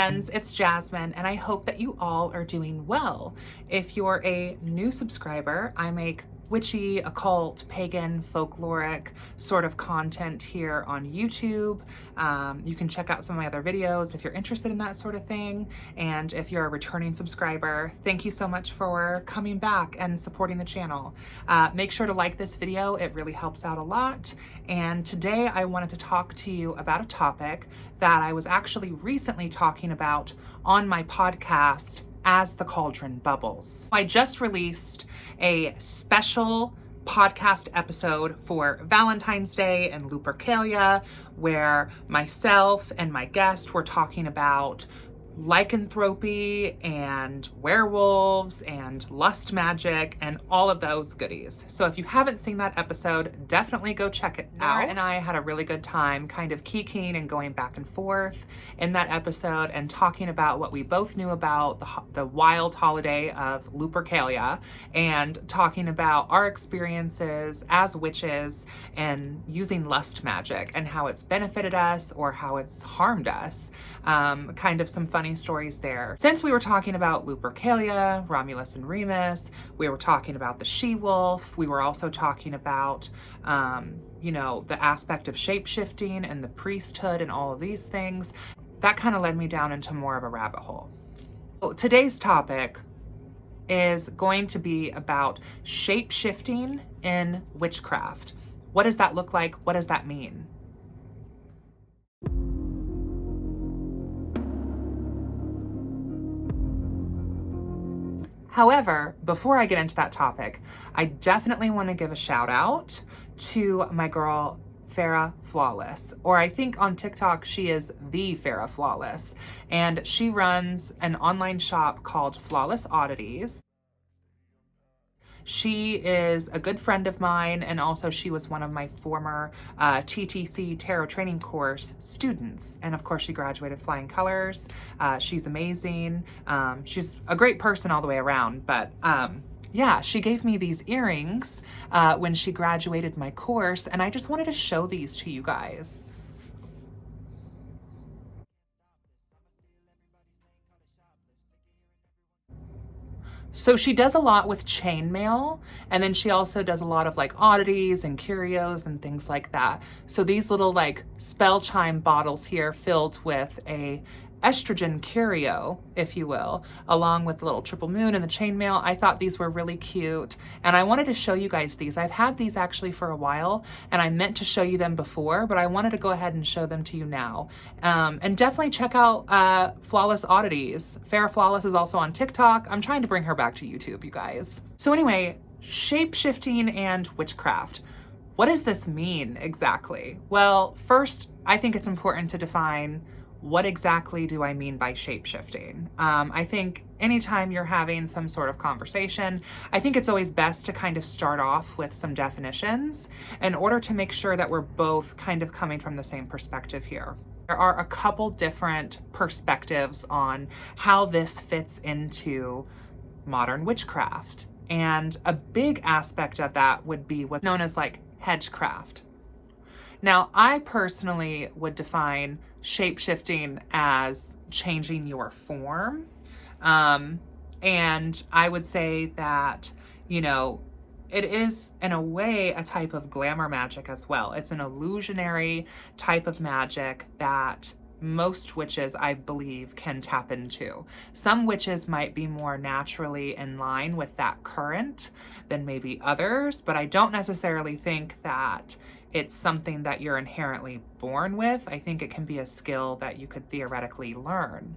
friends, it's Jasmine, and I hope that you all are doing well. If you're a new subscriber, I make witchy, occult, pagan, folkloric sort of content here on YouTube. You can check out some of my other videos if you're interested in that sort of thing. And if you're a returning subscriber, thank you so much for coming back and supporting the channel. Make sure to like this video, it really helps out a lot. And today I wanted to talk to you about a topic that I was actually recently talking about on my podcast, As the Cauldron Bubbles. I just released a special podcast episode for Valentine's Day and Lupercalia, where myself and my guest were talking about lycanthropy and werewolves and lust magic and all of those goodies. So if you haven't seen that episode, definitely go check it out. Nora and I had a really good time kind of kikiing and going back and forth in that episode and talking about what we both knew about the wild holiday of Lupercalia, and talking about our experiences as witches and using lust magic and how it's benefited us or how it's harmed us. Kind of some funny stories there. Since we were talking about Lupercalia, Romulus and Remus, we were talking about the she-wolf, we were also talking about, you know, the aspect of shape-shifting and the priesthood and all of these things. That kind of led me down into more of a rabbit hole. So today's topic is going to be about shape-shifting in witchcraft. What does that look like? What does that mean? However, before I get into that topic, I definitely want to give a shout out to my girl, Farrah Flawless, or I think on TikTok, she is the Farrah Flawless, and she runs an online shop called Flawless Oddities. She is a good friend of mine, and also she was one of my former TTC Tarot Training Course students. And of course, she graduated flying colors. She's amazing. She's a great person all the way around. But yeah, she gave me these earrings when she graduated my course, and I just wanted to show these to you guys. So she does a lot with chainmail, and then she also does a lot of like oddities and curios and things like that. So these little like spell chime bottles here filled with a estrogen curio, if you will, along with the little triple moon and the chainmail. I thought these were really cute, and I wanted to show you guys these. I've had these actually for a while, and I meant to show you them before, but I wanted to go ahead and show them to you now. And definitely check out Flawless Oddities. Farrah Flawless is also on TikTok. I'm trying to bring her back to YouTube, you guys. So anyway, shape-shifting and witchcraft. What does this mean exactly? Well, first, I think it's important to define what exactly do I mean by shape-shifting. I think anytime you're having some sort of conversation, I think it's always best to kind of start off with some definitions in order to make sure that we're both kind of coming from the same perspective here. There are a couple different perspectives on how this fits into modern witchcraft. And a big aspect of that would be what's known as like Hedge Craft. Now, I personally would define shape-shifting as changing your form. And I would say that, you know, it is in a way a type of glamour magic as well. It's an illusionary type of magic that most witches, I believe, can tap into. Some witches might be more naturally in line with that current than maybe others, but I don't necessarily think that it's something that you're inherently born with. I think it can be a skill that you could theoretically learn.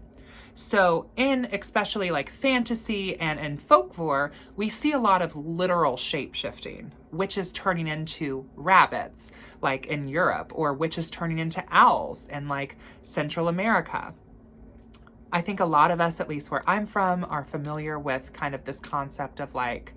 So in especially like fantasy and folklore, we see a lot of literal shape-shifting, witches turning into rabbits, like in Europe, or witches turning into owls in like Central America. I think a lot of us, at least where I'm from, are familiar with kind of this concept of like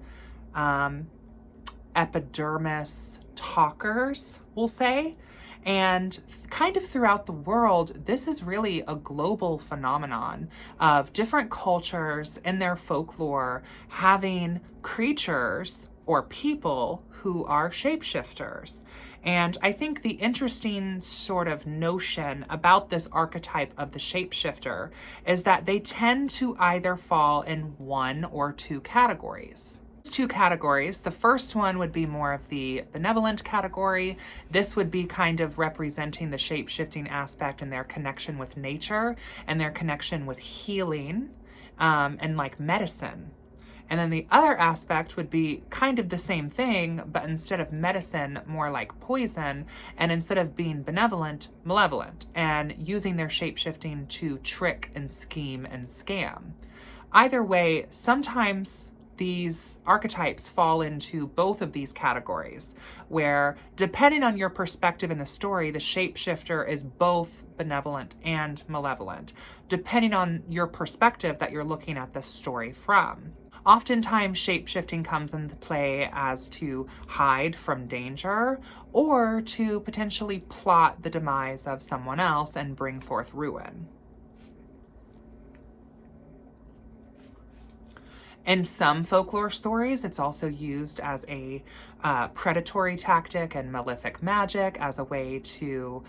epidermis talkers, we'll say. And kind of throughout the world, this is really a global phenomenon of different cultures in their folklore having creatures or people who are shapeshifters. And I think the interesting sort of notion about this archetype of the shapeshifter is that they tend to either fall in one or two categories. Two categories. The first one would be more of the benevolent category. This would be kind of representing the shape-shifting aspect and their connection with nature and their connection with healing and like medicine. And then the other aspect would be kind of the same thing, but instead of medicine, more like poison, and instead of being benevolent, malevolent, and using their shape-shifting to trick and scheme and scam. Either way, sometimes these archetypes fall into both of these categories, where depending on your perspective in the story, the shapeshifter is both benevolent and malevolent, depending on your perspective that you're looking at this story from. Oftentimes, shapeshifting comes into play as to hide from danger or to potentially plot the demise of someone else and bring forth ruin. In some folklore stories, it's also used as a predatory tactic and malefic magic as a way to,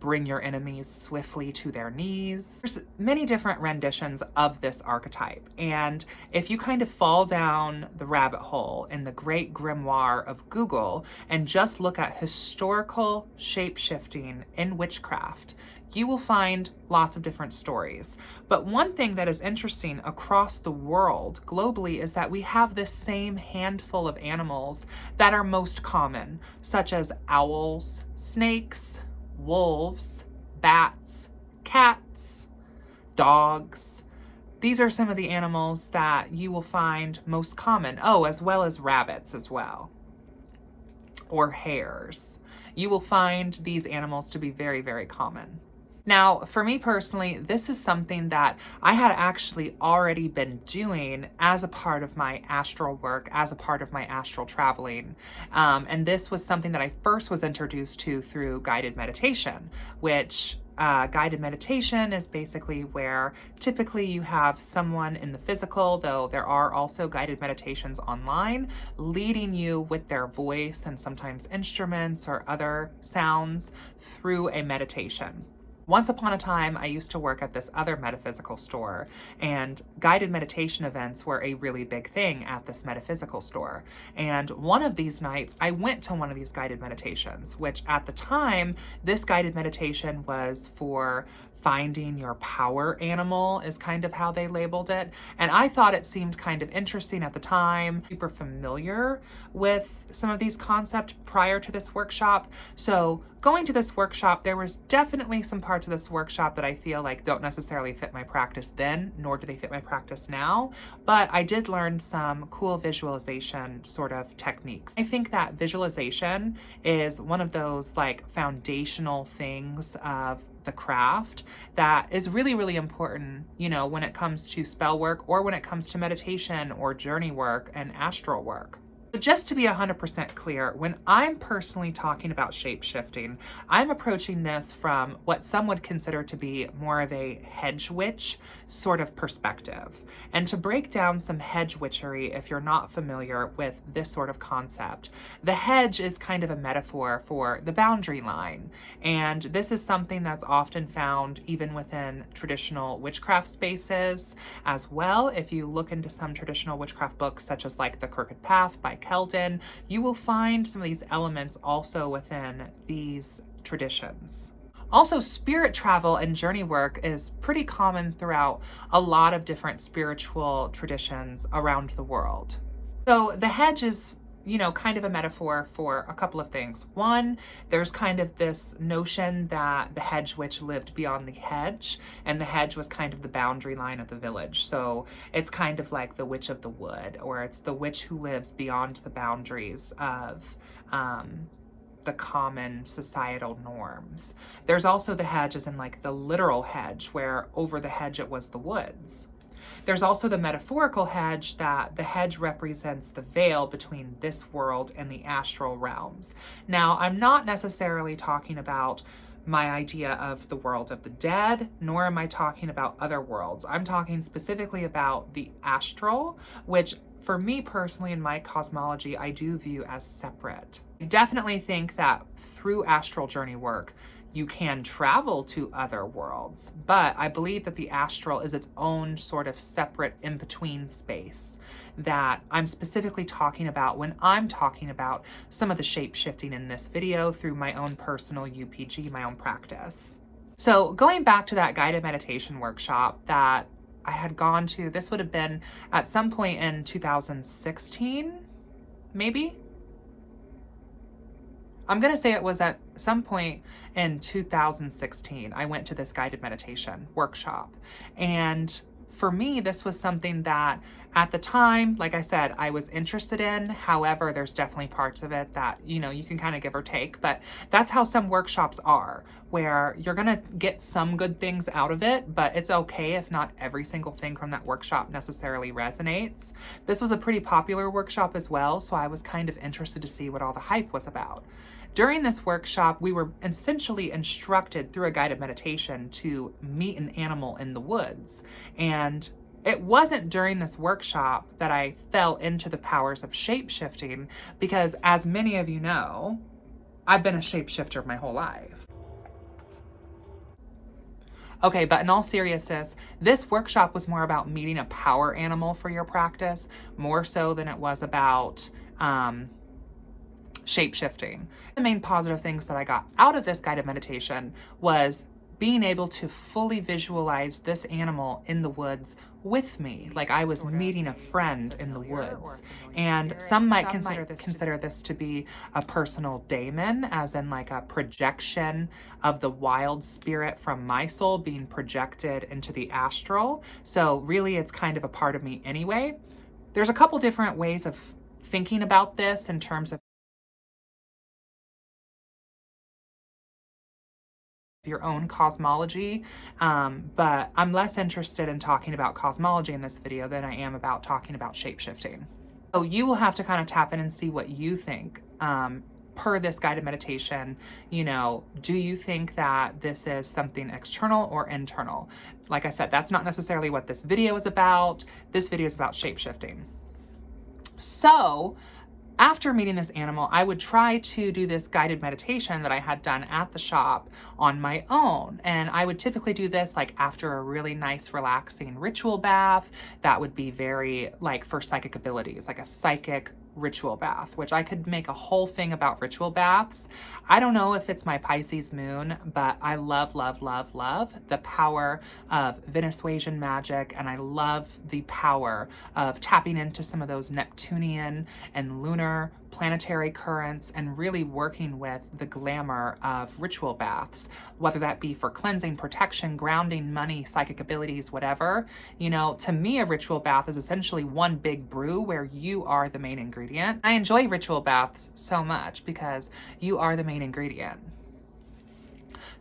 bring your enemies swiftly to their knees. There's many different renditions of this archetype. And if you kind of fall down the rabbit hole in the great grimoire of Google and just look at historical shape-shifting in witchcraft, you will find lots of different stories. But one thing that is interesting across the world globally is that we have this same handful of animals that are most common, such as owls, snakes, wolves, bats, cats, dogs. These are some of the animals that you will find most common. Oh, as well as rabbits as well, or hares. You will find these animals to be very, very common. Now, for me personally, this is something that I had actually already been doing as a part of my astral work, as a part of my astral traveling. And this was something that I first was introduced to through guided meditation, which guided meditation is basically where typically you have someone in the physical, though there are also guided meditations online, leading you with their voice and sometimes instruments or other sounds through a meditation. Once upon a time, I used to work at this other metaphysical store, and guided meditation events were a really big thing at this metaphysical store. And one of these nights, I went to one of these guided meditations, which at the time, this guided meditation was for finding your power animal, is kind of how they labeled it. And I thought it seemed kind of interesting at the time, super familiar with some of these concepts prior to this workshop. So going to this workshop, there was definitely some parts of this workshop that I feel like don't necessarily fit my practice then, nor do they fit my practice now. But I did learn some cool visualization sort of techniques. I think that visualization is one of those like foundational things of the craft that is really, really important, when it comes to spell work or when it comes to meditation or journey work and astral work. But just to be 100% clear, when I'm personally talking about shape-shifting, I'm approaching this from what some would consider to be more of a hedge witch sort of perspective. And to break down some hedge witchery, if you're not familiar with this sort of concept, the hedge is kind of a metaphor for the boundary line. And this is something that's often found even within traditional witchcraft spaces as well. If you look into some traditional witchcraft books, such as like The Crooked Path by Kelton, you will find some of these elements also within these traditions. Also, spirit travel and journey work is pretty common throughout a lot of different spiritual traditions around the world. So the hedge is kind of a metaphor for a couple of things. One, there's kind of this notion that the hedge witch lived beyond the hedge, and the hedge was kind of the boundary line of the village. So it's kind of like the witch of the wood, or it's the witch who lives beyond the boundaries of the common societal norms. There's also the hedge as in like the literal hedge, where over the hedge it was the woods. There's also the metaphorical hedge, that the hedge represents the veil between this world and the astral realms. Now, I'm not necessarily talking about my idea of the world of the dead, nor am I talking about other worlds. I'm talking specifically about the astral, which for me personally, in my cosmology, I do view as separate. I definitely think that through astral journey work, you can travel to other worlds, but I believe that the astral is its own sort of separate in-between space that I'm specifically talking about when I'm talking about some of the shape shifting in this video through my own personal UPG, my own practice. So going back to that guided meditation workshop that I had gone to, this would have been at some point in 2016, maybe? I'm gonna say it was at some point in 2016, I went to this guided meditation workshop. And for me, this was something that at the time, like I said, I was interested in. However, there's definitely parts of it that, you know, you can kind of give or take, but that's how some workshops are, where you're gonna get some good things out of it, but it's okay if not every single thing from that workshop necessarily resonates. This was a pretty popular workshop as well, so I was kind of interested to see what all the hype was about. During this workshop, we were essentially instructed through a guided meditation to meet an animal in the woods. And it wasn't during this workshop that I fell into the powers of shape-shifting, because as many of you know, I've been a shapeshifter my whole life. Okay, but in all seriousness, this workshop was more about meeting a power animal for your practice, more so than it was about shape-shifting. The main positive things that I got out of this guided meditation was being able to fully visualize this animal in the woods with me, like I was meeting a friend in the woods. And some might consider this to be a personal daemon, as in like a projection of the wild spirit from my soul being projected into the astral. So really it's kind of a part of me anyway. There's a couple different ways of thinking about this in terms of your own cosmology, but I'm less interested in talking about cosmology in this video than I am about talking about shape-shifting. So you will have to kind of tap in and see what you think. Per this guided meditation, you know, do you think that this is something external or internal? Like I said, that's not necessarily what this video is about. This video is about shape-shifting. So after meeting this animal, I would try to do this guided meditation that I had done at the shop on my own. And I would typically do this like after a really nice, relaxing ritual bath that would be very like for psychic abilities, like a psychic ritual bath, which I could make a whole thing about ritual baths. I don't know if it's my Pisces moon, but I love, love, love, love the power of Venezuelan magic. And I love the power of tapping into some of those Neptunian and lunar planetary currents and really working with the glamour of ritual baths, whether that be for cleansing, protection, grounding, money, psychic abilities, whatever. You know, to me, a ritual bath is essentially one big brew where you are the main ingredient. I enjoy ritual baths so much because you are the main ingredient.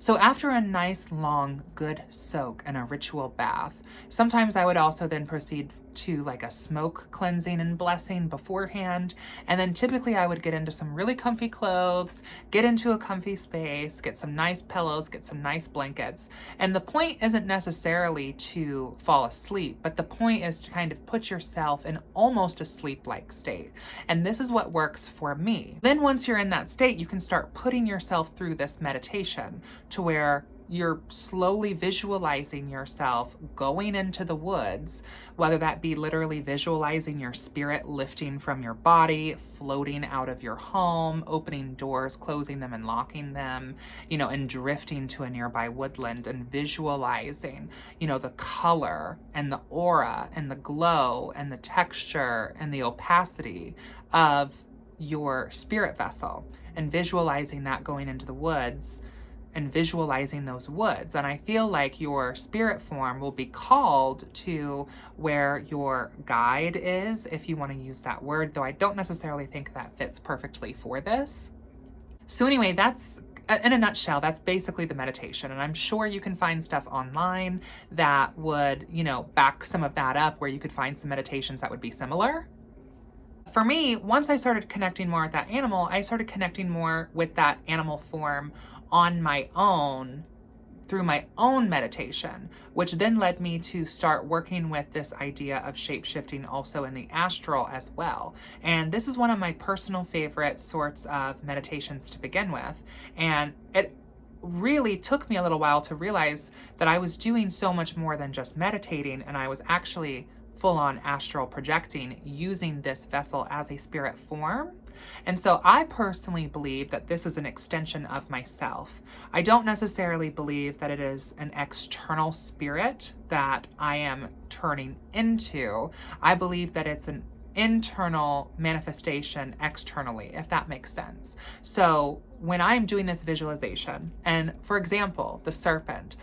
So after a nice, long, good soak in a ritual bath, sometimes I would also then proceed to like a smoke cleansing and blessing beforehand. And then typically I would get into some really comfy clothes, get into a comfy space, get some nice pillows, get some nice blankets. And the point isn't necessarily to fall asleep, but the point is to kind of put yourself in almost a sleep-like state. And this is what works for me. Then once you're in that state, you can start putting yourself through this meditation to where you're slowly visualizing yourself going into the woods, whether that be literally visualizing your spirit lifting from your body, floating out of your home, opening doors, closing them and locking them, you know, and drifting to a nearby woodland and visualizing, you know, the color and the aura and the glow and the texture and the opacity of your spirit vessel, and visualizing that going into the woods and visualizing those woods. And I feel like your spirit form will be called to where your guide is, if you want to use that word, though I don't necessarily think that fits perfectly for this. So anyway, that's, in a nutshell, that's basically the meditation. And I'm sure you can find stuff online that would, you know, back some of that up, where you could find some meditations that would be similar. For me, once I started connecting more with that animal, I started connecting more with that animal form on my own through my own meditation, which then led me to start working with this idea of shapeshifting also in the astral as well. And this is one of my personal favorite sorts of meditations to begin with. And it really took me a little while to realize that I was doing so much more than just meditating, and I was actually full-on astral projecting using this vessel as a spirit form. And so I personally believe that this is an extension of myself. I don't necessarily believe that it is an external spirit that I am turning into. I believe that it's an internal manifestation externally, if that makes sense. So when I'm doing this visualization, and for example, the serpent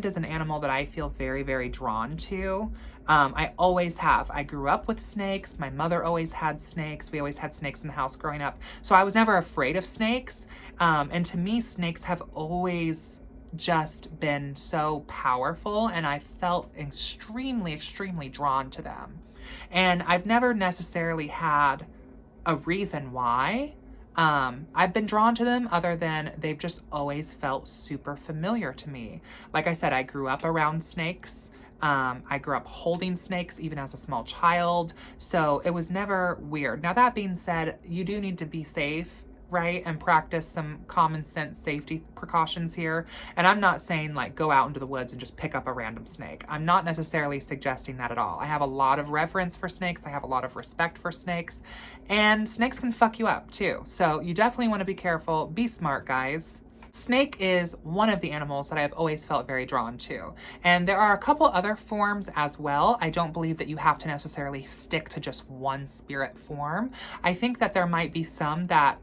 is an animal that I feel very, very drawn to. I always have. I grew up with snakes. My mother always had snakes. We always had snakes in the house growing up. So I was never afraid of snakes. And to me, snakes have always just been so powerful, and I felt extremely, extremely drawn to them. And I've never necessarily had a reason why. I've been drawn to them other than they've just always felt super familiar to me. Like I said, I grew up around snakes. I grew up holding snakes even as a small child. So it was never weird. Now, that being said, you do need to be safe, right? And practice some common sense safety precautions here. And I'm not saying like go out into the woods and just pick up a random snake. I'm not necessarily suggesting that at all. I have a lot of reverence for snakes. I have a lot of respect for snakes, and snakes can fuck you up too. So you definitely want to be careful. Be smart, guys. Snake is one of the animals that I've always felt very drawn to. And there are a couple other forms as well. I don't believe that you have to necessarily stick to just one spirit form. I think that there might be some that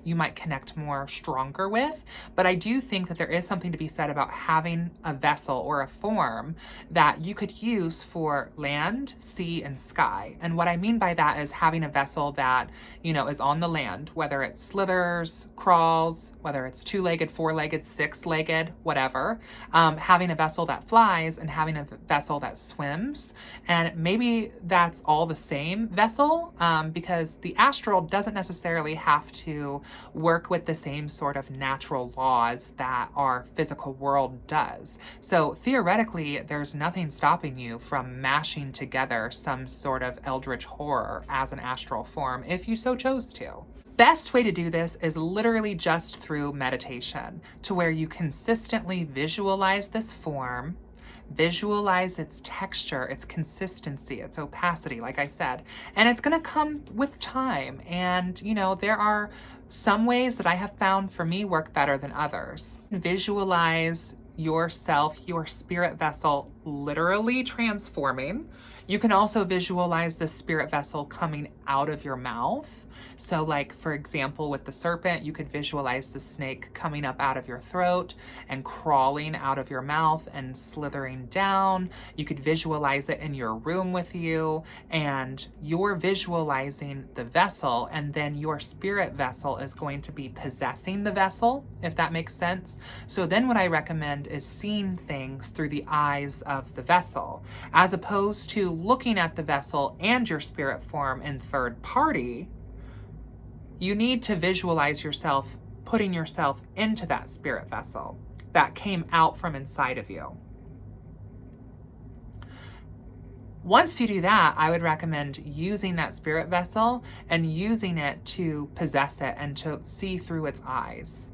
you might connect more stronger with, but I do think that there is something to be said about having a vessel or a form that you could use for land, sea, and sky. And what I mean by that is having a vessel that, you know, is on the land, whether it slithers, crawls, whether it's two-legged, four-legged, six-legged, whatever, having a vessel that flies and having a vessel that swims. And maybe that's all the same vessel, because the astral doesn't necessarily have to work with the same sort of natural laws that our physical world does. So theoretically, there's nothing stopping you from mashing together some sort of eldritch horror as an astral form if you so chose to. Best way to do this is literally just through meditation, to where you consistently visualize this form, visualize its texture, its consistency, its opacity, like I said, and it's gonna come with time. And you know, there are some ways that I have found for me work better than others. Visualize yourself, your spirit vessel, literally transforming. You can also visualize the spirit vessel coming out of your mouth. So like, for example, with the serpent, you could visualize the snake coming up out of your throat and crawling out of your mouth and slithering down. You could visualize it in your room with you, and you're visualizing the vessel, and then your spirit vessel is going to be possessing the vessel, if that makes sense. So then what I recommend is seeing things through the eyes of the vessel, as opposed to looking at the vessel and your spirit form in third party. You need to visualize yourself putting yourself into that spirit vessel that came out from inside of you. Once you do that, I would recommend using that spirit vessel and using it to possess it and to see through its eyes.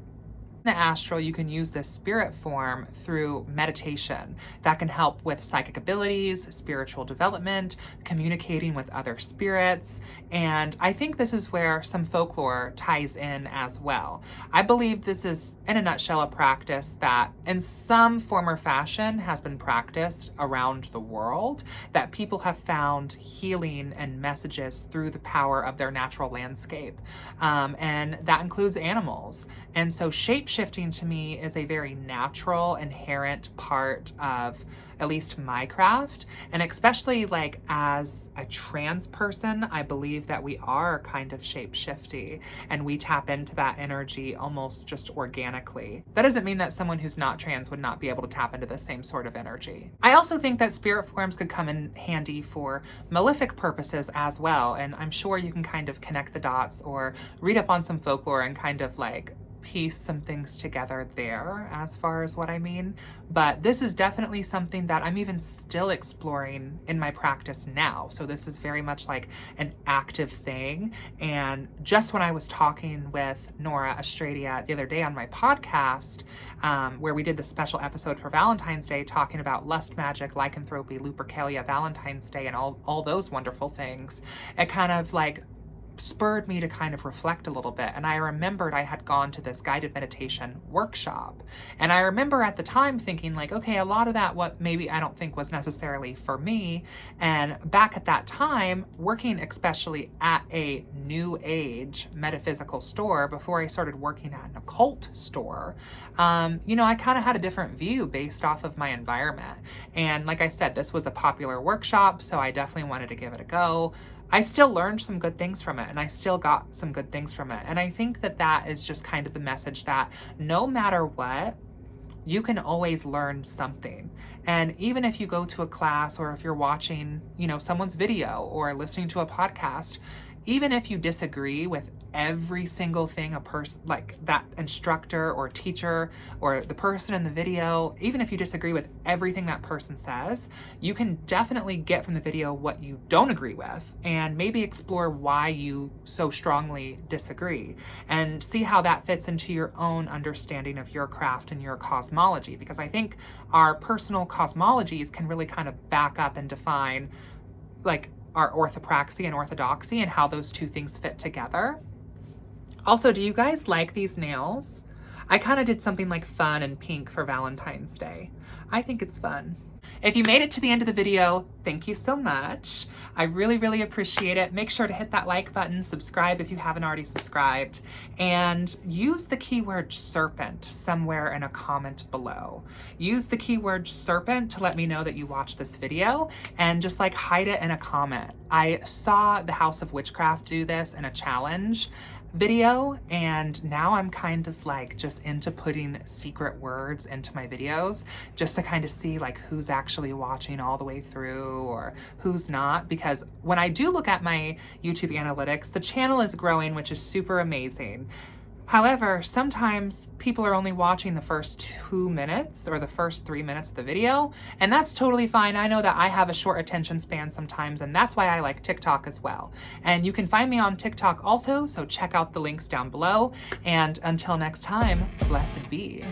In the astral, you can use this spirit form through meditation that can help with psychic abilities, spiritual development, communicating with other spirits. And I think this is where some folklore ties in as well. I believe this is, in a nutshell, a practice that in some form or fashion has been practiced around the world, that people have found healing and messages through the power of their natural landscape. And that includes animals. And so shapeshifting to me is a very natural, inherent part of at least my craft. And especially like as a trans person, I believe that we are kind of shapeshifty and we tap into that energy almost just organically. That doesn't mean that someone who's not trans would not be able to tap into the same sort of energy. I also think that spirit forms could come in handy for malefic purposes as well. And I'm sure you can kind of connect the dots or read up on some folklore and kind of like piece some things together there as far as what I mean. But this is definitely something that I'm even still exploring in my practice now. So this is very much like an active thing. And just when I was talking with Nora Estradia the other day on my podcast, where we did the special episode for Valentine's Day talking about lust magic, lycanthropy, Lupercalia, Valentine's Day, and all those wonderful things, it kind of like spurred me to kind of reflect a little bit. And I remembered I had gone to this guided meditation workshop. And I remember at the time thinking like, okay, a lot of that, what maybe I don't think was necessarily for me. And back at that time, working especially at a new age metaphysical store before I started working at an occult store, you know, I kind of had a different view based off of my environment. And like I said, this was a popular workshop, so I definitely wanted to give it a go. I still learned some good things from it, and I still got some good things from it. And I think that that is just kind of the message that no matter what, you can always learn something. And even if you go to a class or if you're watching, you know, someone's video or listening to a podcast, even if you disagree with every single thing a person, like that instructor or teacher or the person in the video, even if you disagree with everything that person says, you can definitely get from the video what you don't agree with and maybe explore why you so strongly disagree and see how that fits into your own understanding of your craft and your cosmology. Because I think our personal cosmologies can really kind of back up and define like our orthopraxy and orthodoxy and how those two things fit together. Also, do you guys like these nails? I kind of did something like fun and pink for Valentine's Day. I think it's fun. If you made it to the end of the video, thank you so much. I really, really appreciate it. Make sure to hit that like button, subscribe if you haven't already subscribed, and use the keyword serpent somewhere in a comment below. Use the keyword serpent to let me know that you watched this video and just like hide it in a comment. I saw the House of Witchcraft do this in a challenge video, and now I'm kind of like just into putting secret words into my videos just to kind of see like who's actually watching all the way through or who's not, because when I do look at my YouTube analytics, the channel is growing, which is super amazing. However, sometimes people are only watching the first 2 minutes or the first 3 minutes of the video, and that's totally fine. I know that I have a short attention span sometimes, and that's why I like TikTok as well. And you can find me on TikTok also, so check out the links down below. And until next time, blessed be.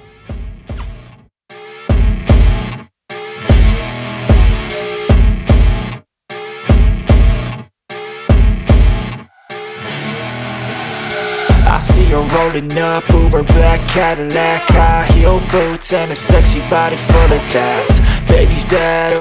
I see her rolling up, Uber black Cadillac, high heel boots and a sexy body full of tats. Baby's bad.